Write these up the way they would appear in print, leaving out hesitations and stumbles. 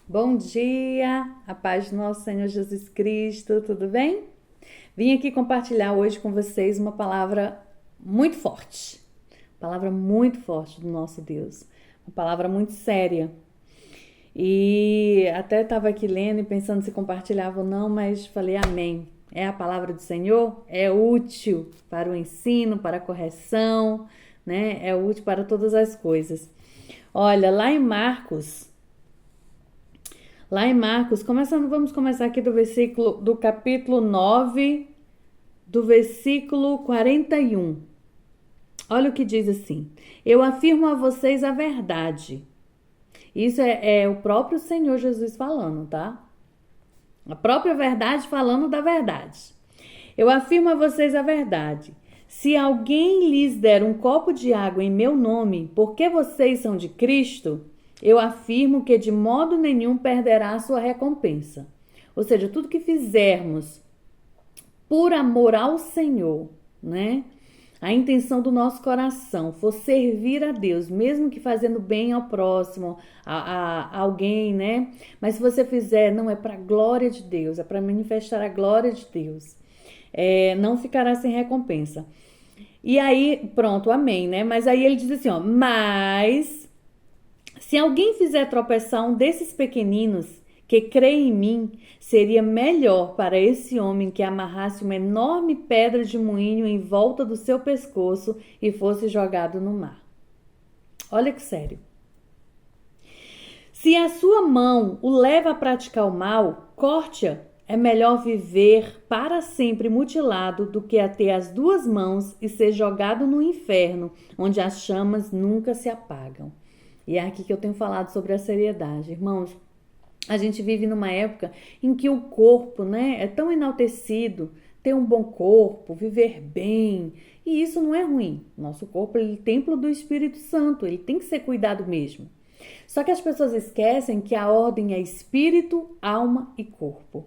Bom dia, a paz do nosso Senhor Jesus Cristo, tudo bem? Vim aqui compartilhar hoje com vocês uma palavra muito forte do nosso Deus, uma palavra muito séria. E até estava aqui lendo e pensando se compartilhava ou não, mas falei amém. É a palavra do Senhor, é útil para o ensino, para a correção, né? É útil para todas as coisas. Olha, Lá em Marcos, vamos começar aqui do capítulo 9, do versículo 41. Olha o que diz assim: Eu afirmo a vocês a verdade. Isso é o próprio Senhor Jesus falando, tá? A própria verdade falando da verdade. Eu afirmo a vocês a verdade. Se alguém lhes der um copo de água em meu nome, porque vocês são de Cristo, eu afirmo que de modo nenhum perderá a sua recompensa. Ou seja, tudo que fizermos por amor ao Senhor, né? A intenção do nosso coração for servir a Deus, mesmo que fazendo bem ao próximo, a alguém, né? Mas se você fizer, não é para a glória de Deus, é para manifestar a glória de Deus. Não ficará sem recompensa. E aí, pronto, amém, né? Mas aí ele diz assim, ó, mas se alguém fizer tropeçar um desses pequeninos que crê em mim, seria melhor para esse homem que amarrasse uma enorme pedra de moinho em volta do seu pescoço e fosse jogado no mar. Olha que sério. Se a sua mão o leva a praticar o mal, corte-a. É melhor viver para sempre mutilado do que a ter as duas mãos e ser jogado no inferno, onde as chamas nunca se apagam. E é aqui que eu tenho falado sobre a seriedade. Irmãos, a gente vive numa época em que o corpo, né, é tão enaltecido, ter um bom corpo, viver bem, e isso não é ruim. Nosso corpo é o templo do Espírito Santo, ele tem que ser cuidado mesmo. Só que as pessoas esquecem que a ordem é espírito, alma e corpo.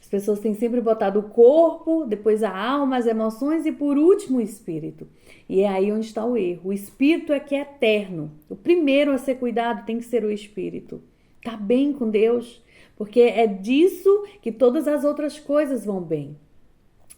As pessoas têm sempre botado o corpo, depois a alma, as emoções e por último o espírito. E é aí onde está o erro. O espírito é que é eterno. O primeiro a ser cuidado tem que ser o espírito. Tá bem com Deus, porque é disso que todas as outras coisas vão bem.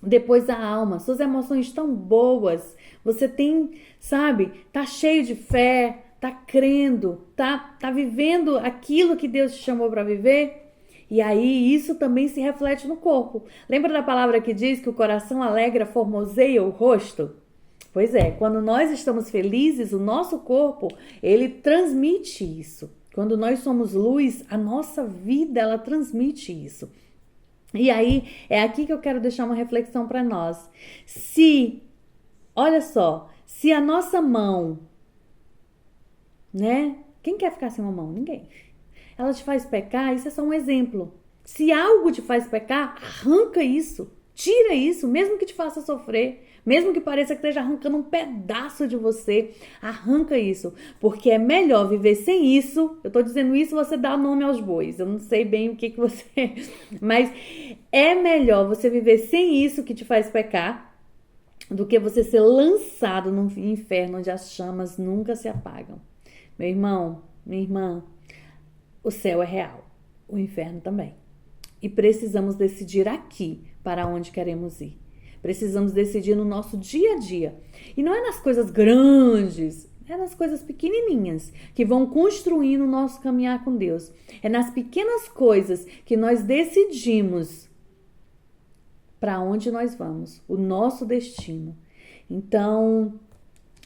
Depois a alma, suas emoções estão boas, você tem, sabe, tá cheio de fé, tá crendo, tá vivendo aquilo que Deus te chamou para viver. E aí isso também se reflete no corpo. Lembra da palavra que diz que o coração alegra formoseia o rosto? Pois é, quando nós estamos felizes, o nosso corpo, ele transmite isso. Quando nós somos luz, a nossa vida, ela transmite isso. E aí, é aqui que eu quero deixar uma reflexão para nós. Olha só, se a nossa mão, né? Quem quer ficar sem uma mão? Ninguém. Ela te faz pecar, isso é só um exemplo. Se algo te faz pecar, arranca isso. Tira isso, mesmo que te faça sofrer, mesmo que pareça que esteja arrancando um pedaço de você, arranca isso, porque é melhor viver sem isso. Eu tô dizendo isso, você dá nome aos bois. Eu não sei bem o que você, mas é melhor você viver sem isso que te faz pecar do que você ser lançado no inferno onde as chamas nunca se apagam. Meu irmão, minha irmã, o céu é real, o inferno também. E precisamos decidir aqui para onde queremos ir. Precisamos decidir no nosso dia a dia. E não é nas coisas grandes, é nas coisas pequenininhas que vão construindo o nosso caminhar com Deus. É nas pequenas coisas que nós decidimos para onde nós vamos, o nosso destino. Então,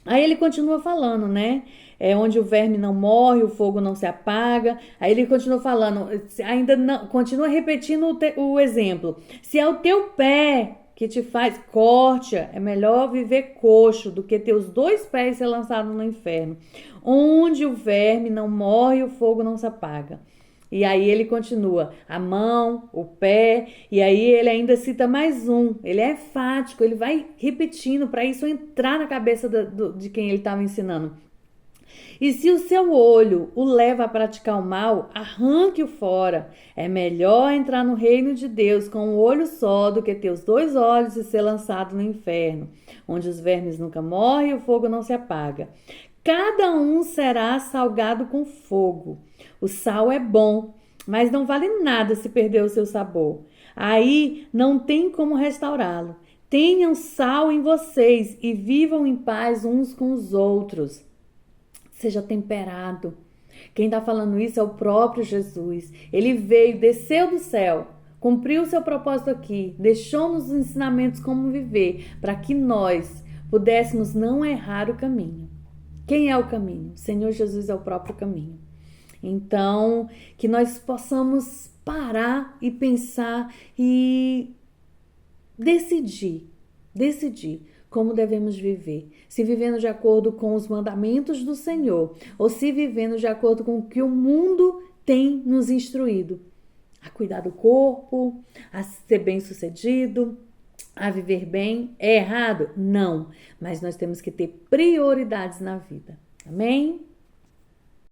aí ele continua falando, né? É onde o verme não morre, o fogo não se apaga. Aí ele continua falando, ainda não, continua repetindo o exemplo. Se é o teu pé que te faz corte, é melhor viver coxo do que ter os dois pés ser lançados no inferno, onde o verme não morre e o fogo não se apaga. E aí ele continua, a mão, o pé, e aí ele ainda cita mais um. Ele é enfático, ele vai repetindo para isso entrar na cabeça de quem ele estava ensinando. E se o seu olho o leva a praticar o mal, arranque-o fora. É melhor entrar no reino de Deus com um olho só do que ter os dois olhos e ser lançado no inferno, onde os vermes nunca morrem e o fogo não se apaga. Cada um será salgado com fogo. O sal é bom, mas não vale nada se perder o seu sabor. Aí não tem como restaurá-lo. Tenham sal em vocês e vivam em paz uns com os outros. Seja temperado. Quem está falando isso é o próprio Jesus. Ele veio, desceu do céu, cumpriu o seu propósito aqui, deixou-nos os ensinamentos como viver, para que nós pudéssemos não errar o caminho. Quem é o caminho? O Senhor Jesus é o próprio caminho. Então, que nós possamos parar e pensar e decidir como devemos viver. Se vivendo de acordo com os mandamentos do Senhor ou se vivendo de acordo com o que o mundo tem nos instruído. A cuidar do corpo, a ser bem-sucedido, a viver bem. É errado? Não. Mas nós temos que ter prioridades na vida. Amém?